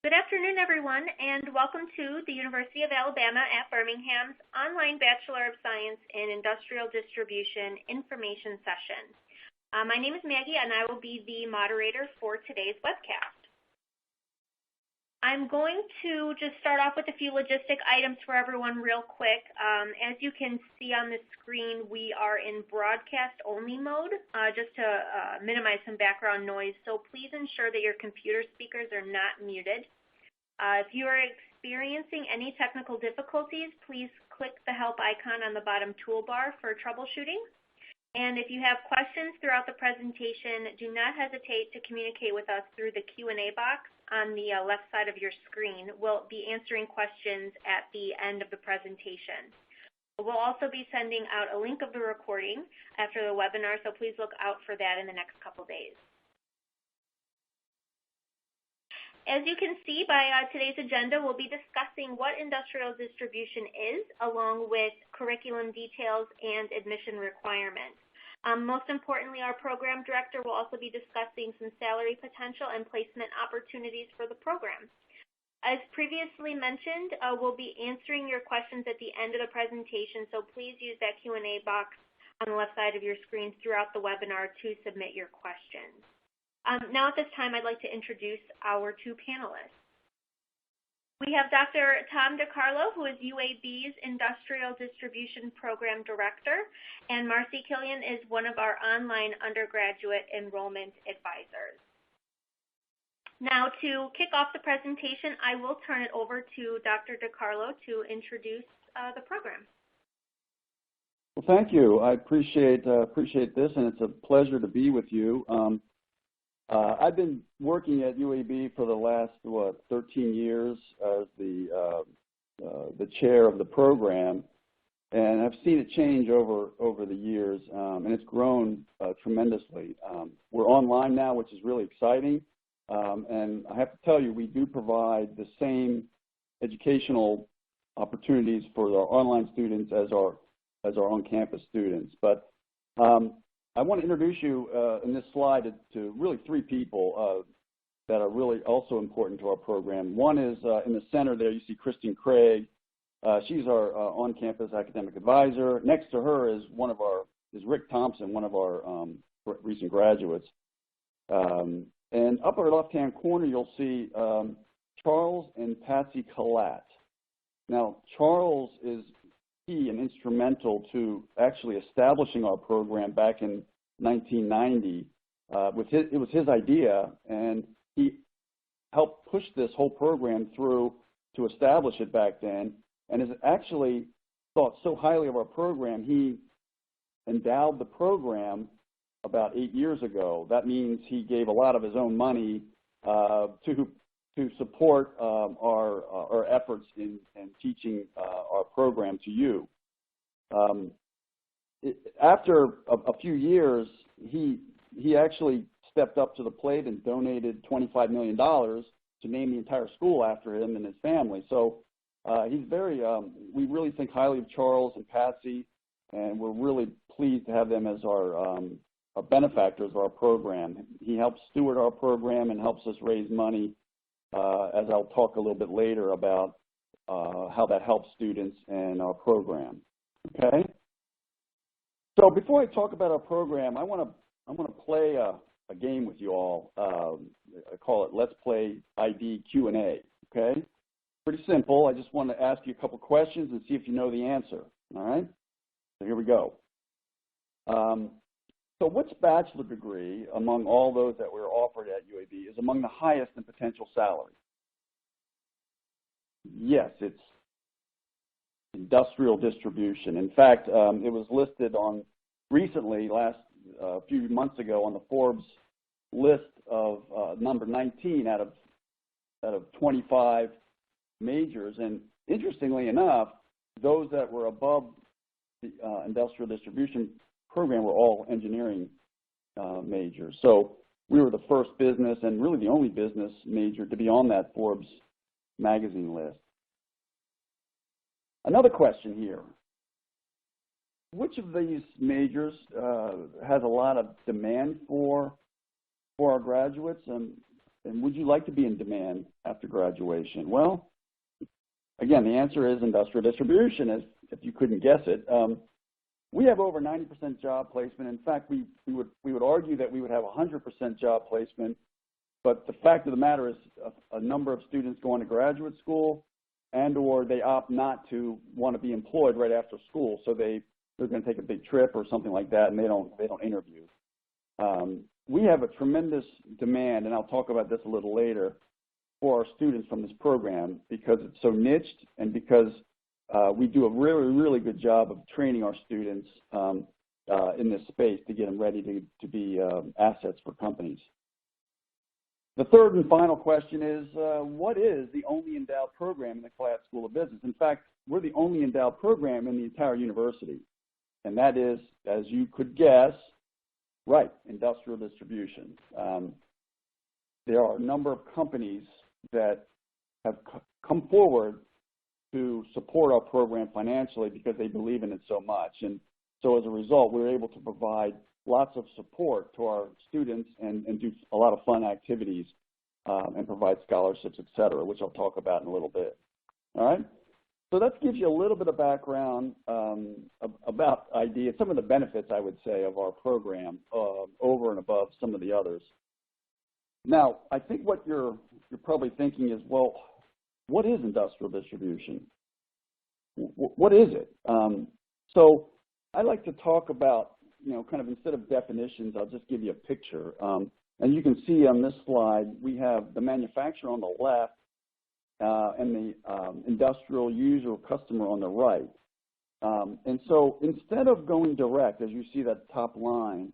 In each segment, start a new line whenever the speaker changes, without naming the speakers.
Good afternoon, everyone, and welcome to the University of Alabama at Birmingham's online Bachelor of Science in Industrial Distribution information session. My name is Maggie, and I will be the moderator for today's webcast. I'm going to just start off with a few logistic items for everyone real quick. As you can see on the screen, we are in broadcast-only mode, just to minimize some background noise, so please ensure that your computer speakers are not muted. If you are experiencing any technical difficulties, please click the help icon on the bottom toolbar for troubleshooting. And if you have questions throughout the presentation, do not hesitate to communicate with us through the Q&A box on the left side of your screen. We'll be answering questions at the end of the presentation. We'll also be sending out a link of the recording after the webinar, so please look out for that in the next couple days. As you can see by today's agenda, we'll be discussing what industrial distribution is, along with curriculum details and admission requirements. Most importantly, our program director will also be discussing some salary potential and placement opportunities for the program. As previously mentioned, we'll be answering your questions at the end of the presentation, so please use that Q&A box on the left side of your screen throughout the webinar to submit your questions. Now at this time, I'd like to introduce our two panelists. We have Dr. Tom DiCarlo, who is UAB's Industrial Distribution Program Director, and Marcy Killian is one of our online undergraduate enrollment advisors. Now, to kick off the presentation, I will turn it over to Dr. DiCarlo to introduce the program.
Well, thank you. I appreciate this, and it's a pleasure to be with you. I've been working at UAB for the last, 13 years as the chair of the program, and I've seen it change over the years, and it's grown tremendously. We're online now, which is really exciting, and I have to tell you, we do provide the same educational opportunities for our online students as our on-campus students. But I want to introduce you in this slide to really three people that are really also important to our program. One is in the center there, you see Kristen Craig. She's our on-campus academic advisor. Next to her is Rick Thompson, one of our recent graduates. And upper left-hand corner, you'll see Charles and Patsy Collat. Now, Charles is key and instrumental to actually establishing our program back in 1990. It was his idea, and he helped push this whole program through to establish it back then, and has actually thought so highly of our program, he endowed the program about 8 years ago. That means he gave a lot of his own money to support our efforts in teaching our program to you. After a few years, he actually stepped up to the plate and donated $25 million to name the entire school after him and his family. So he's we really think highly of Charles and Patsy, and we're really pleased to have them as our benefactors of our program. He helps steward our program and helps us raise money, as I'll talk a little bit later about how that helps students and our program. Okay. So before I talk about our program, I want to play a game with you all. I call it Let's Play ID Q&A. Okay. Pretty simple. I just want to ask you a couple questions and see if you know the answer. All right. So here we go. So which bachelor degree among all those that were offered at UAB is among the highest in potential salary? Yes, it's industrial distribution. In fact, it was listed on recently, a few months ago, on the Forbes list of number 19 out of 25 majors. And interestingly enough, those that were above the industrial distribution program were all engineering majors. So we were the first business and really the only business major to be on that Forbes magazine list. Another question here. Which of these majors has a lot of demand for our graduates? And and would you like to be in demand after graduation? Well, again, the answer is industrial distribution, as if you couldn't guess it. We have over 90% job placement. In fact, we would argue that we would have 100% job placement, but the fact of the matter is a number of students go on to graduate school and or they opt not to want to be employed right after school, so they're going to take a big trip or something like that, and they don't interview. We have a tremendous demand, and I'll talk about this a little later, for our students from this program because it's so niched and because we do a really, really good job of training our students in this space to get them ready to be assets for companies. The third and final question is, what is the only endowed program in the Collat School of Business? In fact, we're the only endowed program in the entire university, and that is, as you could guess, right, industrial distribution. There are a number of companies that have come forward to support our program financially because they believe in it so much. And so as a result, we're able to provide lots of support to our students and do a lot of fun activities and provide scholarships, et cetera, which I'll talk about in a little bit. All right? So that gives you a little bit of background about IDEA, some of the benefits, I would say, of our program over and above some of the others. Now, I think what you're probably thinking is, well, what is industrial distribution? What is it? So I like to talk about, kind of instead of definitions, I'll just give you a picture. And you can see on this slide, we have the manufacturer on the left and the industrial user or customer on the right. And so instead of going direct, as you see that top line,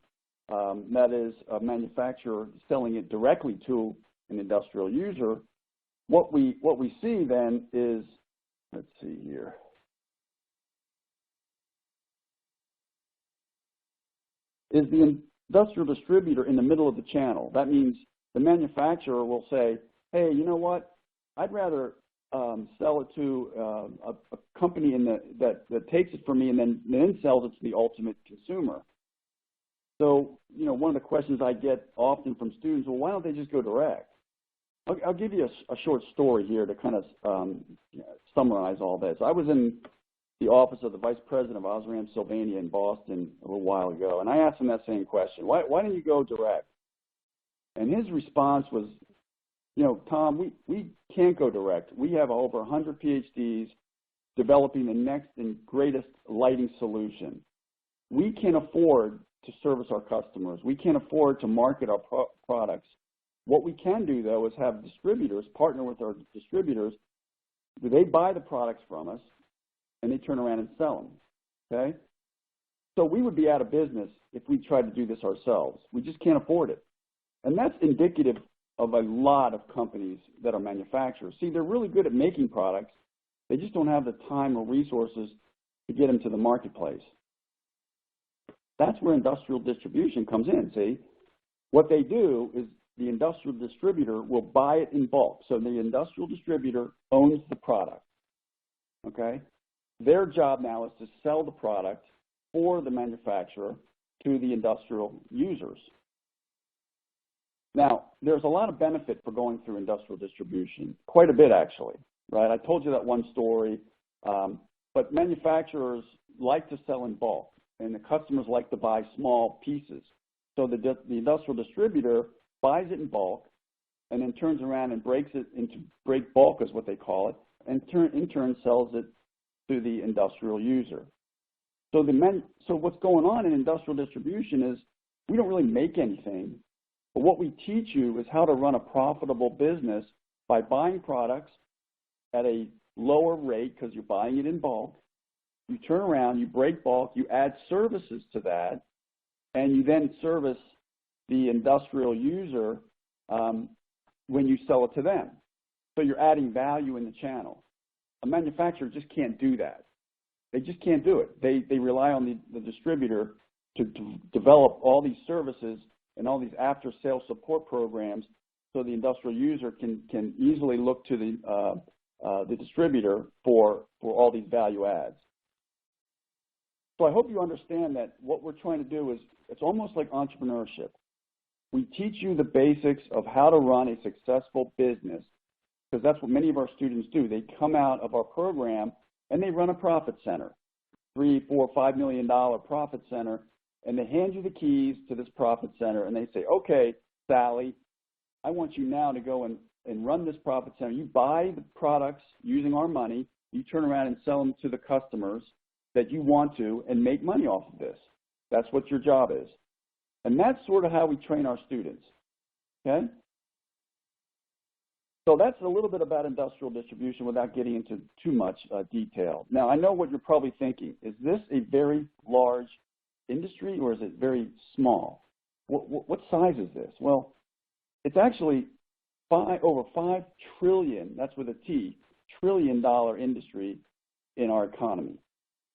that is a manufacturer selling it directly to an industrial user, what we see then is, let's see here. Is the industrial distributor in the middle of the channel. That means the manufacturer will say, hey, you know what? I'd rather sell it to a company that takes it from me and then sells it to the ultimate consumer. So, one of the questions I get often from students, well, why don't they just go direct? I'll give you a short story here to kind of summarize all this. I was in the office of the Vice President of Osram Sylvania in Boston a little while ago, and I asked him that same question. Why don't you go direct? And his response was, Tom, we can't go direct. We have over 100 PhDs developing the next and greatest lighting solution. We can't afford to service our customers. We can't afford to market our products. What we can do, though, is have distributors partner with our distributors. They buy the products from us, and they turn around and sell them, okay? So we would be out of business if we tried to do this ourselves. We just can't afford it. And that's indicative of a lot of companies that are manufacturers. See, they're really good at making products. They just don't have the time or resources to get them to the marketplace. That's where industrial distribution comes in, see? What they do is the industrial distributor will buy it in bulk. So the industrial distributor owns the product, okay? Their job now is to sell the product for the manufacturer to the industrial users. Now, there's a lot of benefit for going through industrial distribution, quite a bit actually, right? I told you that one story, but manufacturers like to sell in bulk, and the customers like to buy small pieces. So the industrial distributor buys it in bulk, and then turns around and breaks it into break bulk, is what they call it, and in turn sells it to the industrial user. So what's going on in industrial distribution is we don't really make anything, but what we teach you is how to run a profitable business by buying products at a lower rate because you're buying it in bulk. You turn around, you break bulk, you add services to that, and you then service the industrial user when you sell it to them. So you're adding value in the channel. A manufacturer just can't do that. They just can't do it. They rely on the distributor to develop all these services and all these after-sales support programs so the industrial user can easily look to the distributor for all these value adds. So I hope you understand that what we're trying to do is, it's almost like entrepreneurship. We teach you the basics of how to run a successful business, because that's what many of our students do. They come out of our program and they run a profit center, $3, $4, $5 million profit center, and they hand you the keys to this profit center and they say, okay, Sally, I want you now to go and run this profit center. You buy the products using our money, you turn around and sell them to the customers that you want to and make money off of this. That's what your job is. And that's sort of how we train our students, okay? So that's a little bit about industrial distribution without getting into too much detail. Now, I know what you're probably thinking. Is this a very large industry or is it very small? What size is this? Well, it's actually over $5 trillion, that's with a T, trillion-dollar industry in our economy.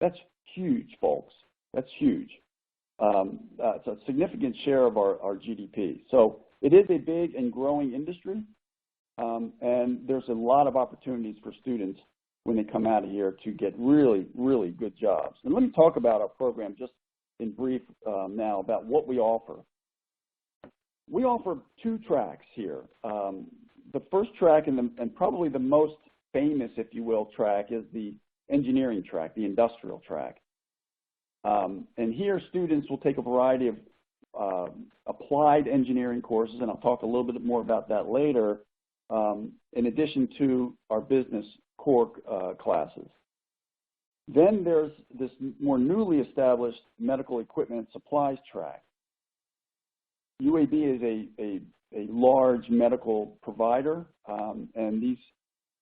That's huge, folks. That's huge. It's a significant share of our GDP. So it is a big and growing industry, and there's a lot of opportunities for students when they come out of here to get really, really good jobs. And let me talk about our program just in brief now about what we offer. We offer 2 tracks here. The first track and probably the most famous, if you will, track is the engineering track, the industrial track. And here students will take a variety of applied engineering courses, and I'll talk a little bit more about that later, in addition to our business core classes. Then there's this more newly established medical equipment and supplies track. UAB is a large medical provider, and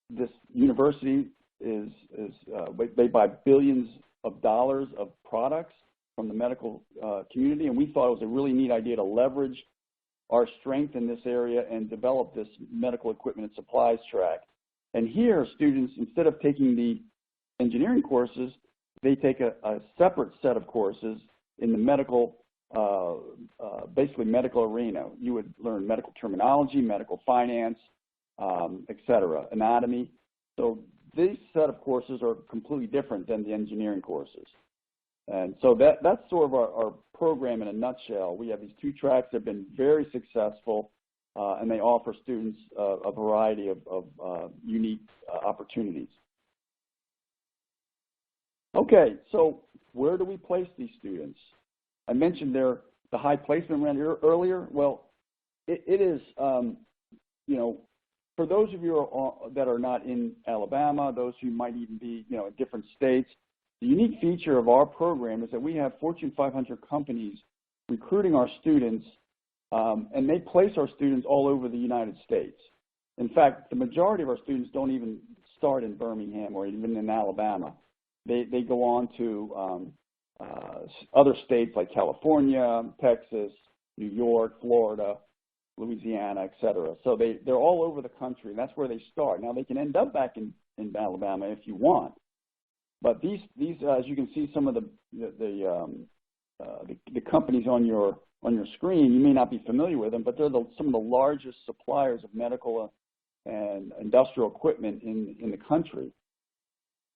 this university they buy billions of dollars of products from the medical community, and we thought it was a really neat idea to leverage our strength in this area and develop this medical equipment and supplies track. And here, students, instead of taking the engineering courses, they take a separate set of courses in the medical, basically medical arena. You would learn medical terminology, medical finance, et cetera, anatomy. So these set of courses are completely different than the engineering courses. And so that's sort of our program in a nutshell. We have these 2 tracks that have been very successful, and they offer students a variety of unique opportunities. Okay, so where do we place these students? I mentioned the high placement rate earlier. Well, it is, you know, for those of you that are not in Alabama, those who might even be, you know, in different states, the unique feature of our program is that we have Fortune 500 companies recruiting our students, and they place our students all over the United States. In fact, the majority of our students don't even start in Birmingham or even in Alabama. They go on to other states like California, Texas, New York, Florida, Louisiana, et cetera. So they're all over the country, and that's where they start. Now, they can end up back in Alabama if you want. But these as you can see, some of the companies on your screen, you may not be familiar with them, but they're some of the largest suppliers of medical and industrial equipment in the country.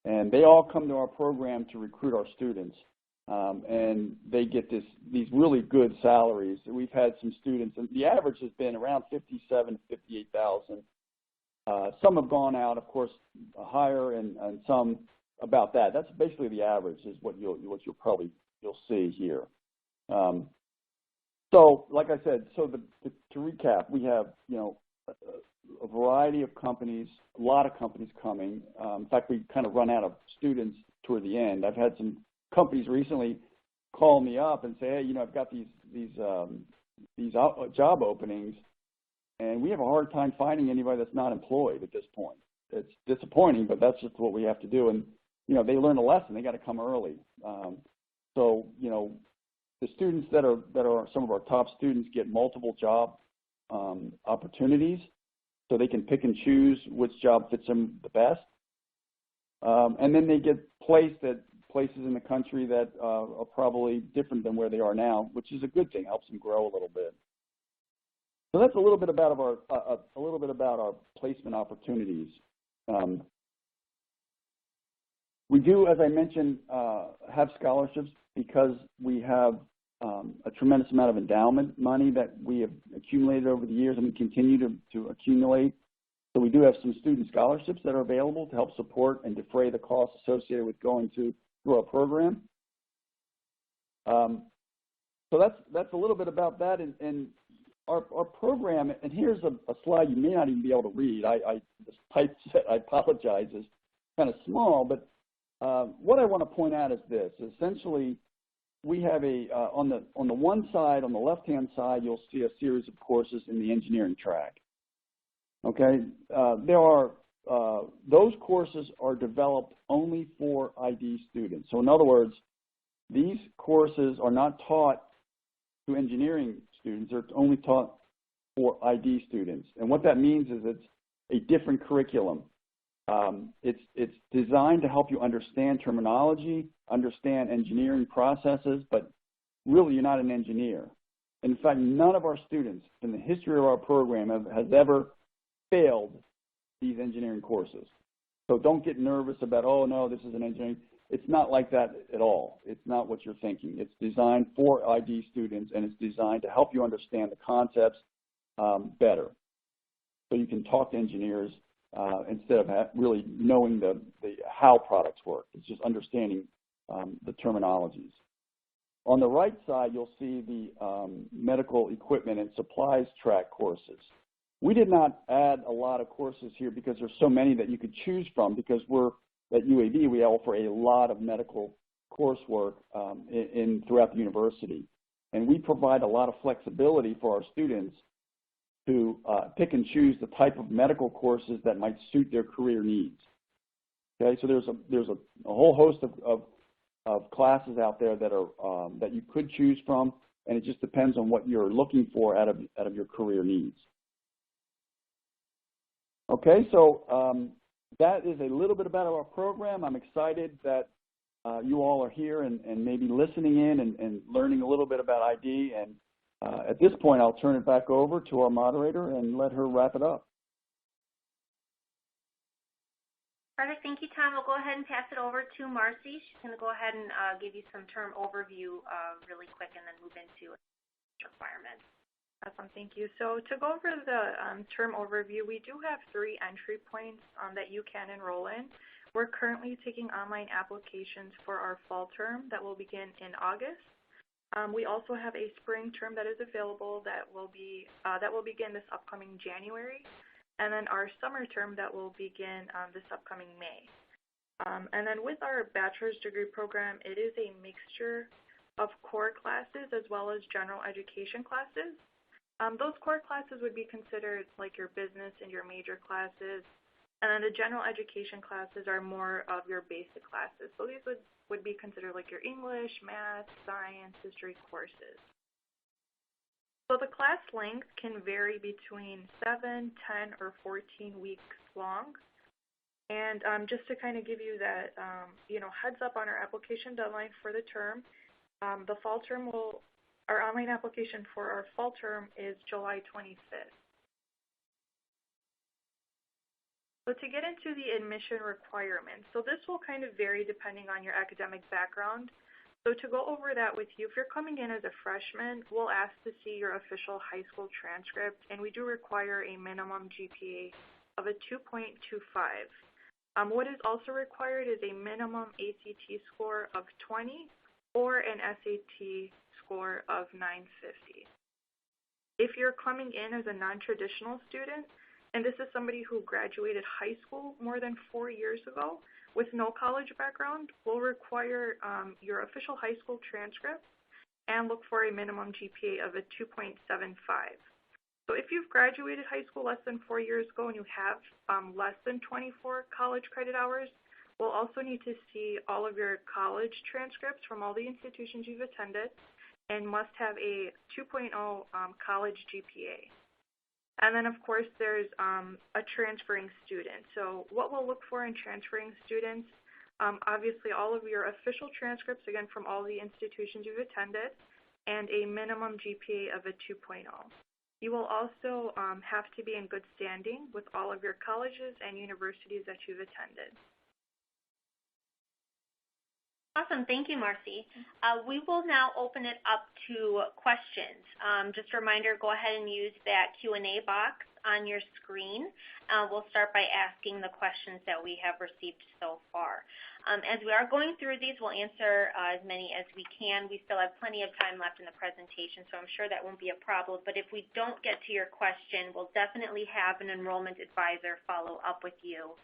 And they all come to our program to recruit our students, and they get these really good salaries. We've had some students, and the average has been around $57,000 to $58,000. Some have gone out, of course, higher, and some about that. That's basically the average, is what you'll see here. So, like I said, to recap, we have, you know, a variety of companies, a lot of companies coming. In fact, we kind of run out of students toward the end. I've had some companies recently call me up and say, hey, you know, I've got these job openings, and we have a hard time finding anybody that's not employed at this point. It's disappointing, but that's just what we have to do. And, you know, they learn a lesson. They got to come early. So, you know, the students that are some of our top students get multiple job opportunities, so they can pick and choose which job fits them the best. And then they get placed at places in the country that are probably different than where they are now, which is a good thing. Helps them grow a little bit. So that's a little bit about our placement opportunities. We do, as I mentioned, have scholarships because we have a tremendous amount of endowment money that we have accumulated over the years and we continue to accumulate. So we do have some student scholarships that are available to help support and defray the costs associated with going through our program. So that's a little bit about that. And our program, and here's a slide you may not even be able to read. I just typed it, I apologize, it's kind of small, but what I want to point out is this. Essentially, we have on the one side, on the left-hand side, you'll see a series of courses in the engineering track. Okay, those courses are developed only for ID students. So in other words, these courses are not taught to engineering students. They're only taught for ID students. And what that means is it's a different curriculum. It's designed to help you understand terminology, understand engineering processes, but really you're not an engineer. In fact, none of our students in the history of our program has ever failed these engineering courses. So don't get nervous about, oh no, this is an engineering. It's not like that at all. It's not what you're thinking. It's designed for ID students, and it's designed to help you understand the concepts better. So you can talk to engineers instead of really knowing the how products work. It's just understanding the terminologies. On the right side, you'll see the medical equipment and supplies track courses. We did not add a lot of courses here because there's so many that you could choose from, because we're at UAB, we offer a lot of medical coursework throughout the university. And we provide a lot of flexibility for our students to pick and choose the type of medical courses that might suit their career needs. Okay, so there's a whole host of classes out there that are that you could choose from, and it just depends on what you're looking for out of your career needs. Okay, so that is a little bit about our program. I'm excited that you all are here and maybe listening in and learning a little bit about ID. And at this point, I'll turn it back over to our moderator and let her wrap it up.
Perfect. Thank you, Tom. We'll go ahead and pass it over to Marcy. She's going to go ahead and give you some term overview really quick and then move into requirements.
Awesome, thank you. So to go over the term overview, we do have 3 entry points that you can enroll in. We're currently taking online applications for our fall term that will begin in August. We also have a spring term that is available that will begin this upcoming January, and then our summer term that will begin this upcoming May. And then with our bachelor's degree program, it is a mixture of core classes as well as general education classes. Those core classes would be considered like your business and your major classes, and then the general education classes are more of your basic classes. So these would be considered like your English, math, science, history courses. So the class length can vary between 7, 10, or 14 weeks long. And just to kind of give you that heads up on our application deadline for the term, our online application for our fall term is July 25th. So to get into the admission requirements, so this will kind of vary depending on your academic background. So to go over that with you, if you're coming in as a freshman, we'll ask to see your official high school transcript, and we do require a minimum GPA of a 2.25. What is also required is a minimum ACT score of 20 or an SAT score of 950. If you're coming in as a non-traditional student, and this is somebody who graduated high school more than 4 years ago with no college background, we'll require your official high school transcript and look for a minimum GPA of a 2.75. So if you've graduated high school less than 4 years ago and you have less than 24 college credit hours, we'll also need to see all of your college transcripts from all the institutions you've attended and must have a 2.0 college GPA. And then, of course, there's a transferring student. So what we'll look for in transferring students, obviously all of your official transcripts, again, from all the institutions you've attended, and a minimum GPA of a 2.0. You will also have to be in good standing with all of your colleges and universities that you've attended.
Awesome. Thank you, Marcy. We will now open it up to questions. Just a reminder, go ahead and use that Q&A box on your screen. We'll start by asking the questions that we have received so far. As we are going through these, we'll answer as many as we can. We still have plenty of time left in the presentation, so I'm sure that won't be a problem. But if we don't get to your question, we'll definitely have an enrollment advisor follow up with you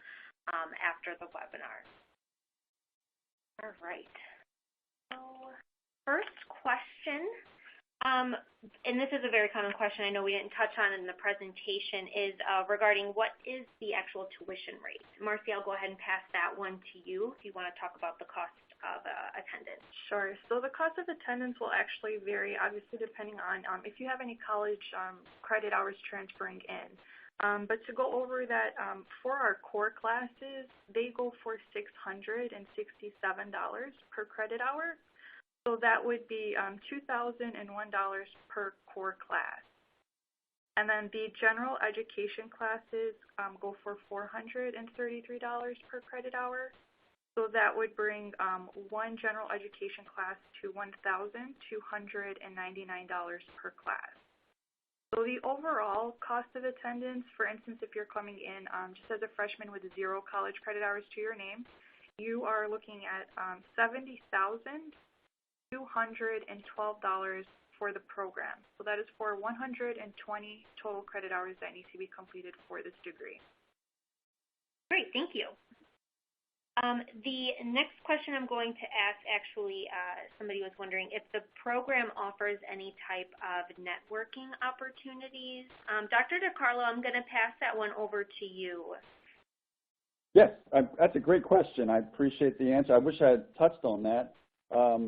after the webinar. All right. So first question, and this is a very common question I know we didn't touch on in the presentation, is regarding what is the actual tuition rate? Marcy, I'll go ahead and pass that one to you if you want to talk about the cost of attendance.
Sure. So the cost of attendance will actually vary, obviously, depending on if you have any college credit hours transferring in. But to go over that, for our core classes, they go for $667 per credit hour. So that would be $2,001 per core class. And then the general education classes go for $433 per credit hour. So that would bring one general education class to $1,299 per class. So the overall cost of attendance, for instance, if you're coming in just as a freshman with 0 college credit hours to your name, you are looking at $70,212 for the program. So that is for 120 total credit hours that need to be completed for this degree.
Great, thank you. The next question I'm going to ask, actually, somebody was wondering if the program offers any type of networking opportunities. Dr. DiCarlo, I'm going to pass that one over to you.
Yes, that's a great question. I appreciate the answer. I wish I had touched on that. Our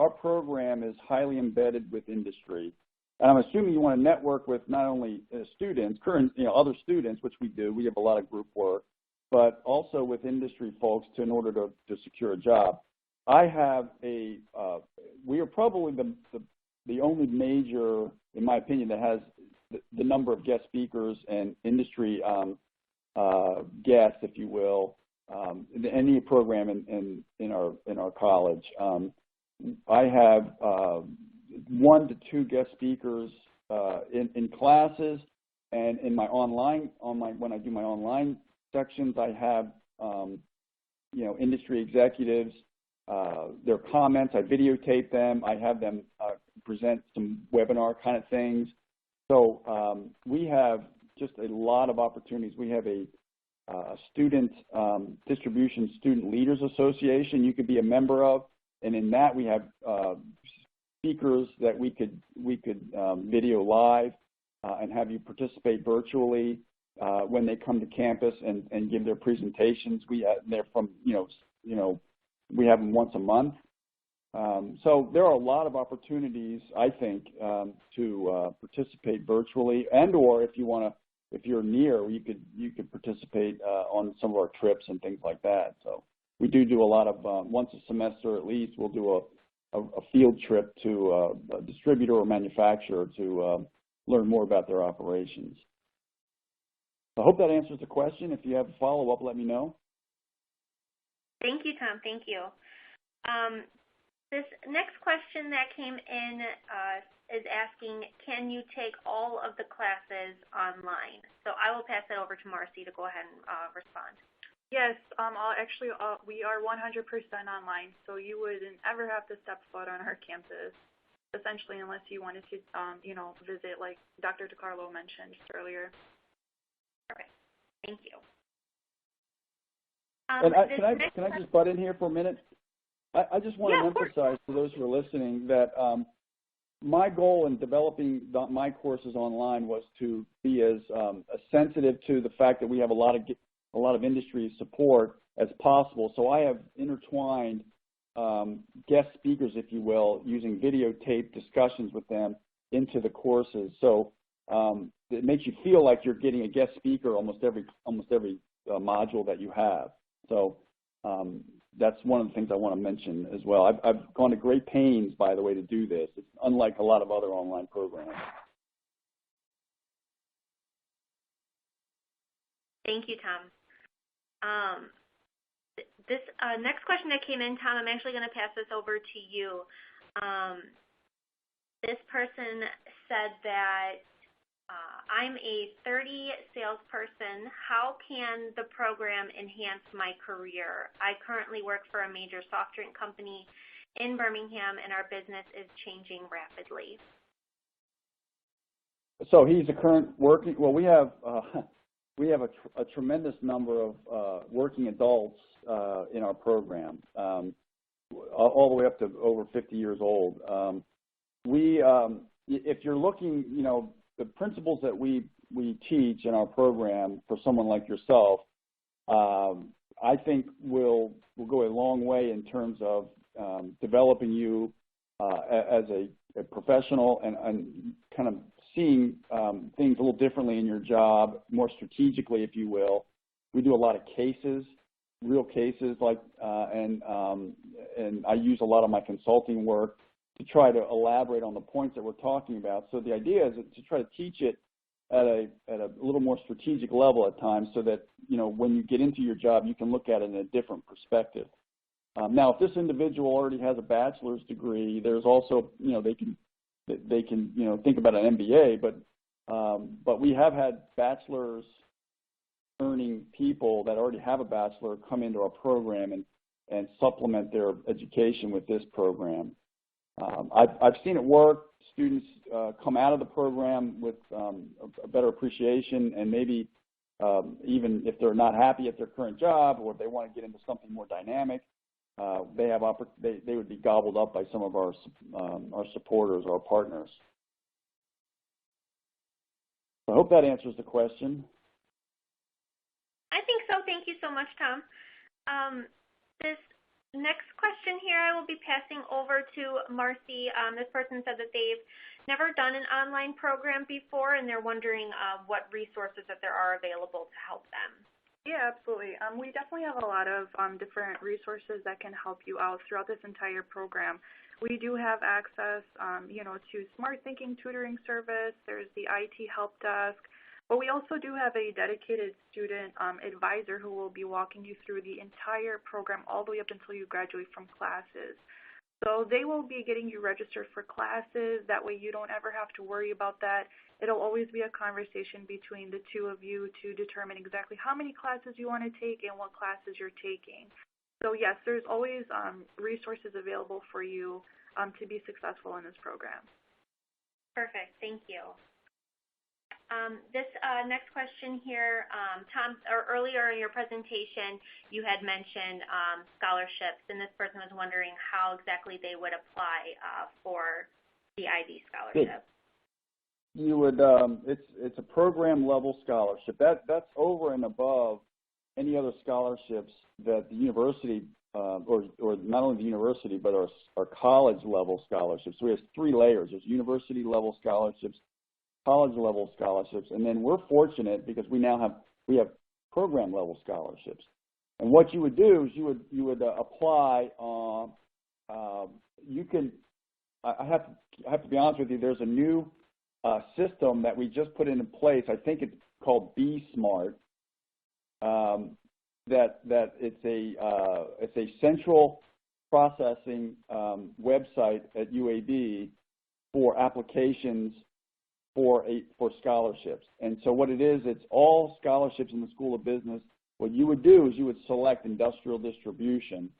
program is highly embedded with industry. And I'm assuming you want to network with not only students, other students, which we do. We have a lot of group work, but also with industry folks in order to secure a job. I have we are probably the only major, in my opinion, that has the number of guest speakers and industry guests, if you will, in any program in our college. I have 1 to 2 guest speakers in classes, and in my when I do my online sections, I have industry executives, their comments. I videotape them. I have them present some webinar kind of things. So we have just a lot of opportunities. We have a student distribution student leaders association you could be a member of, and in that we have speakers that we could video live and have you participate virtually when they come to campus and give their presentations. They're from we have them once a month. So there are a lot of opportunities, I think, to participate virtually, and/or if you're near, you could participate on some of our trips and things like that. So we do a lot of once a semester at least. We'll do a field trip to a distributor or manufacturer to learn more about their operations. I hope that answers the question. If you have a follow-up, let me know.
Thank you, Tom. Thank you. This next question that came in is asking, can you take all of the classes online? So I will pass that over to Marcy to go ahead and respond.
Yes, we are 100% online, so you wouldn't ever have to step foot on our campus, essentially, unless you wanted to, visit, like Dr. DiCarlo mentioned earlier.
Perfect. Thank you.
And can I just butt in here for a minute? I just want to emphasize to those who are listening that my goal in developing my courses online was to be as sensitive to the fact that we have a lot of industry support as possible. So I have intertwined guest speakers, if you will, using videotape discussions with them into the courses. So it makes you feel like you're getting a guest speaker almost every module that you have. So that's one of the things I want to mention as well. I've gone to great pains, by the way, to do this. It's unlike a lot of other online programs.
Thank you, Tom. This next question that came in, Tom, I'm actually going to pass this over to you. This person said that I'm a 30 salesperson. How can the program enhance my career? I currently work for a major soft drink company in Birmingham, and our business is changing rapidly.
So he's a current working. Well, we have a tremendous number of working adults in our program, all the way up to over 50 years old. If you're looking, the principles that we teach in our program for someone like yourself, I think will go a long way in terms of developing you as a professional and kind of seeing things a little differently in your job, more strategically, if you will. We do a lot of cases, real cases, and I use a lot of my consulting work to try to elaborate on the points that we're talking about. So the idea is to try to teach it at a little more strategic level at times, so that when you get into your job, you can look at it in a different perspective. Now, if this individual already has a bachelor's degree, there's also they can think about an MBA, but we have had bachelor's earning people that already have a bachelor come into our program and supplement their education with this program. I've seen it work. Students come out of the program with a better appreciation, and maybe even if they're not happy at their current job, or if they want to get into something more dynamic, they would be gobbled up by some of our supporters, our partners. I hope that answers the question.
I think so. Thank you so much, Tom. This next question here I will be passing over to Marcy. This person said that they've never done an online program before, and they're wondering what resources that there are available to help them.
Yeah, absolutely. We definitely have a lot of different resources that can help you out throughout this entire program. We do have access, to Smart Thinking tutoring service. There's the IT help desk. But we also do have a dedicated student advisor who will be walking you through the entire program all the way up until you graduate from classes. So they will be getting you registered for classes. That way you don't ever have to worry about that. It'll always be a conversation between the two of you to determine exactly how many classes you want to take and what classes you're taking. So yes, there's always resources available for you to be successful in this program.
Perfect. Thank you. This next question here, Tom, earlier in your presentation, you had mentioned scholarships, and this person was wondering how exactly they would apply for the IB scholarship.
You would, it's a program level scholarship. That's over and above any other scholarships that the university, or not only the university, but our college level scholarships. So we have 3 layers. There's university level scholarships, college level scholarships, and then we're fortunate because we have program level scholarships. And what you would do is you would apply. You can. I have to be honest with you. There's a new system that we just put into place. I think it's called Be Smart. That it's a central processing website at UAB for applications for scholarships. And so what it is, it's all scholarships in the School of Business. What you would do is you would select industrial distribution.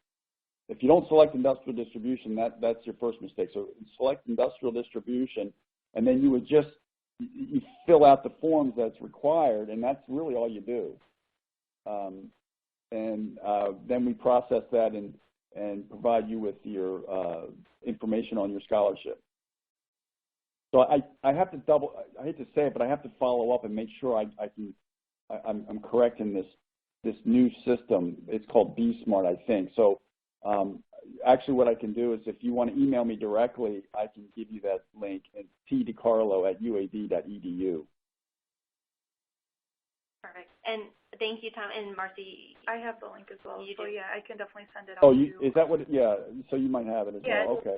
If you don't select industrial distribution, that's your first mistake. So select industrial distribution, and then you would you fill out the forms that's required, and that's really all you do. Then we process that and provide you with your information on your scholarship. So I have to I hate to say it, but I have to follow up and make sure I'm correct in this new system. It's called Be Smart, I think. So actually what I can do is if you want to email me directly, I can give you that link at tdicarlo@uab.edu.
Perfect. And thank you, Tom. And Marcy,
I have the link as well. So yeah, I can definitely send it out.
Oh, is that what? Yeah. So you might have it as well. Okay.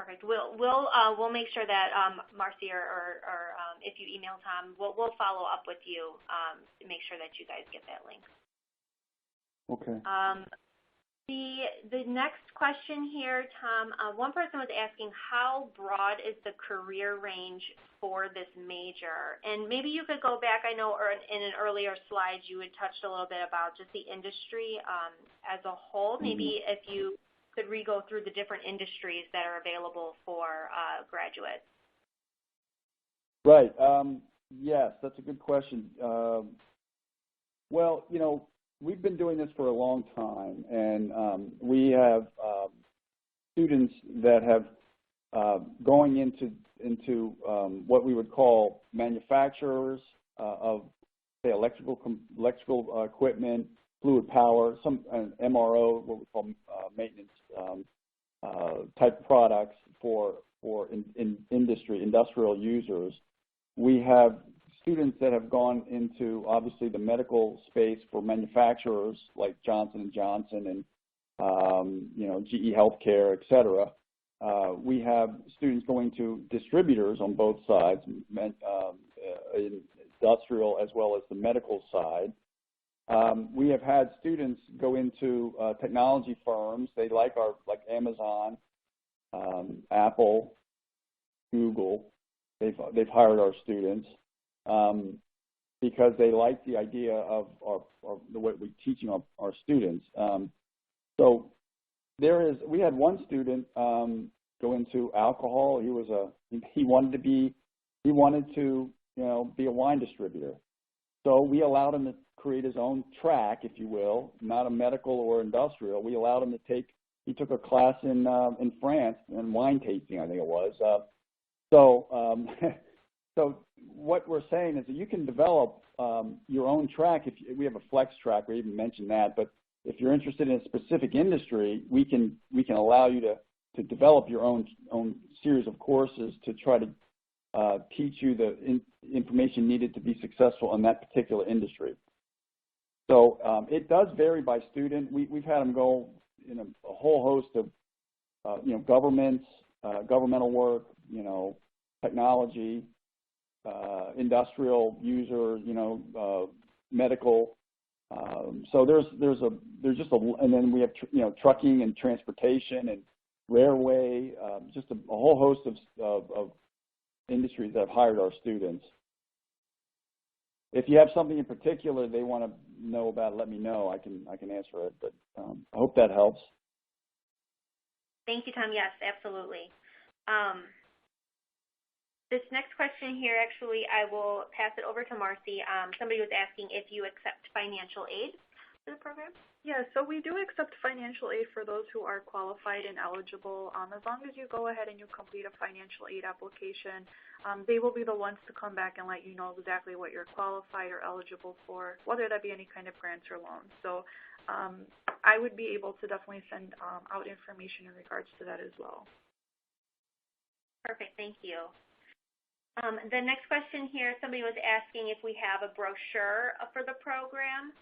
Perfect. We'll make sure that Marcy or if you email Tom, we'll follow up with you to make sure that you guys get that link.
Okay.
The next question here, Tom, one person was asking how broad is the career range for this major? And maybe you could go back, I know in an earlier slide you had touched a little bit about just the industry as a whole. Maybe if you could re-go through the different industries that are available for graduates.
Right. Yes, that's a good question. Well, you know, we've been doing this for a long time, and we have students that have going into what we would call manufacturers of, say, electrical equipment, fluid power, some MRO, what we call maintenance type products for industry, industrial users. We have students that have gone into, obviously, the medical space for manufacturers like Johnson & Johnson and, you know, GE Healthcare, et cetera. We have students going to distributors on both sides, industrial as well as the medical side. We have had students go into technology firms. They like Amazon, Apple, Google. They've hired our students because they like the idea of the way we're teaching our students. So we had one student go into alcohol. He wanted to you know, be a wine distributor. So we allowed him to create his own track, if you will, not a medical or industrial. We allowed him to he took a class in France in wine tasting, I think it was. So what we're saying is that you can develop your own track. We have a flex track, we even mentioned that, but if you're interested in a specific industry, we can allow you to develop your own series of courses to try to teach you the information needed to be successful in that particular industry. So it does vary by student. We've had them go in a whole host of you know, governments, governmental work, you know, technology, industrial user, you know, medical. So there's just and then we have you know, trucking and transportation and railway, just a whole host of industries that have hired our students. If you have something in particular they want to know about, let me know. I can answer it. But I hope that helps.
Thank you, Tom. Yes, absolutely. This next question here, actually, I will pass it over to Marcy. Somebody was asking if you accept financial aid for the program.
Yeah, so we do accept financial aid for those who are qualified and eligible. As long as you go ahead and you complete a financial aid application, they will be the ones to come back and let you know exactly what you're qualified or eligible for, whether that be any kind of grants or loans. So I would be able to definitely send out information in regards to that as well.
Perfect, thank you. The next question here, somebody was asking if we have a brochure for the program.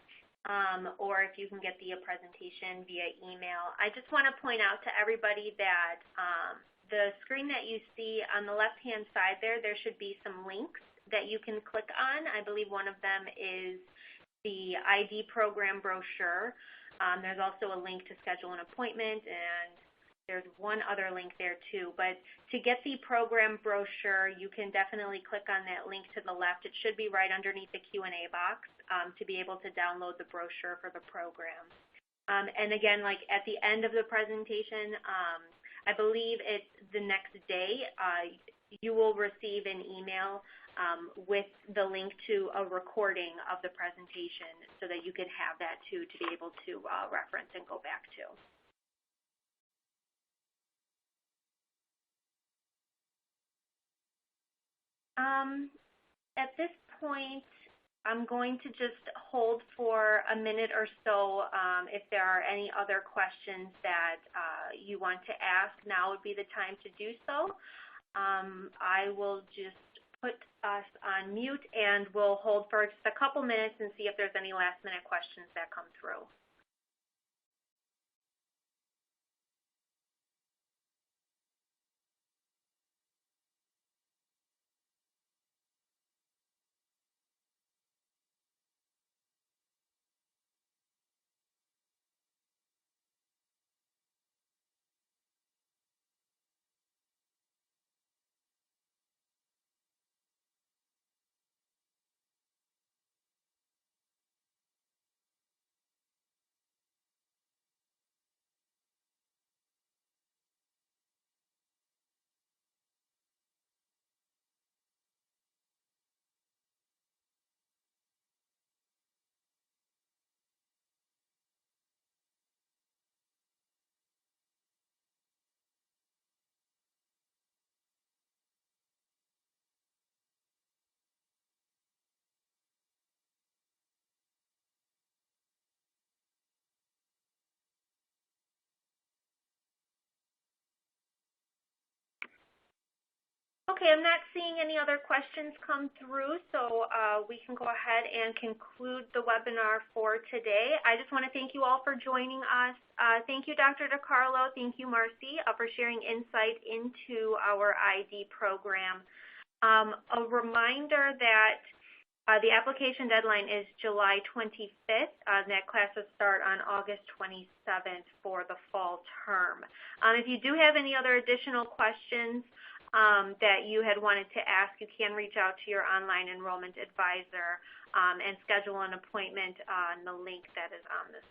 Or if you can get the presentation via email. I just want to point out to everybody that the screen that you see on the left-hand side there should be some links that you can click on. I believe one of them is the ID program brochure. There's also a link to schedule an appointment, and there's one other link there too. But to get the program brochure, you can definitely click on that link to the left. It should be right underneath the Q&A box to be able to download the brochure for the program. And again, like at the end of the presentation, I believe it's the next day, you will receive an email with the link to a recording of the presentation so that you can have that too to be able to reference and go back to. At this point, I'm going to just hold for a minute or so. If there are any other questions that you want to ask, now would be the time to do so. I will just put us on mute and we'll hold for just a couple minutes and see if there's any last minute questions that come through. Okay, I'm not seeing any other questions come through, so we can go ahead and conclude the webinar for today. I just want to thank you all for joining us. Thank you, Dr. DiCarlo. Thank you, Marcy, for sharing insight into our ID program. A reminder that the application deadline is July 25th. That class will start on August 27th for the fall term. If you do have any other additional questions that you had wanted to ask, you can reach out to your online enrollment advisor and schedule an appointment on the link that is on this